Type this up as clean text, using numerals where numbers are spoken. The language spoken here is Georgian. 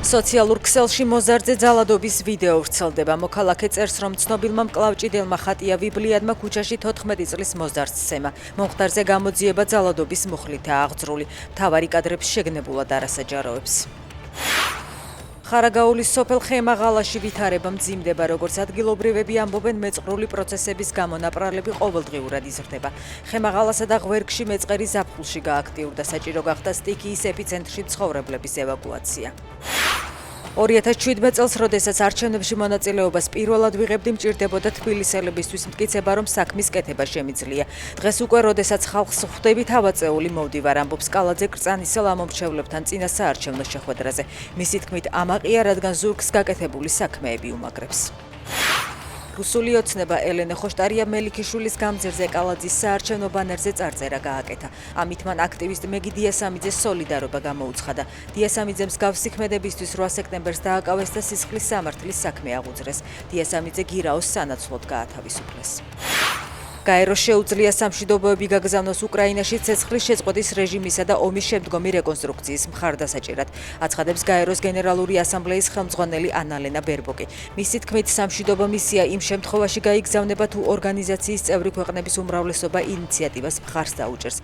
სოციალურ ქსელში მოზარდზე ძალადობის ვიდეო ვრცელდება. მოქალაქე წერს, რომ ცნობილმა მკლავჭიდელმა ხატია ვიბლიადმა ქუჩაში 14 წლის მოზარდს სცემა. მომხდარზე გამოძიება ძალადობის მუხლითაა აღძრული. მთავარი კადრებს შეგნებულად არასაჯაროებს. ხარაგაულის სოფელ ხემაღალაში ვითარება მძიმდება, როგორც ადგილობრივები ამბობენ, მეწყრული პროცესების გამო ნაპრალები ყოველდღიურად იზრდება. ხემაღალასა და ღვერგში მეწყერი ზაფხულში გააქტიურდა, საჭირო გახდა სტიქიის ეპიცენტრში მცხოვრებლების ევაკუაცია. 2017 წელს, როდესაც არჩევნებში მონაწილეობას პირველად ვიღებდი, მჭირდებოდა თბილისელებისთვის მტკიცება, რომ საქმის კეთება შემიძლია. დღეს უკვე, როდესაც ხალხს ხვდებით ავაწეული მოვდივარ, ამბობს კალაძე კრწანისელ ამომრჩევლებთან წინა საარჩევნო შეხვედრაზე. მისი თქმით, ამაყია, რადგან ზურგს გაკეთებული საქმეები უმაგრებს. რუსული ოცნება ელენე ხოშტარია-მელიქიშვილის გამზირზე კალაძის საარჩევნო ბანერზე წარწერა გააკეთა. ამით მან აქტივისტ მეგი დიასამიძეს სოლიდარობა გამოუცხადა. დიასამიძემ მსგავსი ქმედებისთვის 8 სექტემბერს დააკავეს და სისხლის სამართლის საქმე აღუძრეს. დიასამიძე გირაოს სანაცვლოდ გაათავისუფლეს. გაეროს შეუძლია სამშვიდობოები გაგზავნოს უკრაინაში ცეცხლის შეწყვეტის რეჟიმისა და ომის შემდგომი რეკონსტრუქციის მხარდასაჭერად. აცხადებს გაეროს გენერალური ასამბლეის ხელმძღვანელი ანალენა ბერბოკი. მისი თქმით, სამშვიდობო მისია იმ შემთხვევაში გაიგზავნება, თუ ორგანიზაციის წევრი ქვეყნების უმრავლესობა ინიციატივას მხარს დაუჭერს.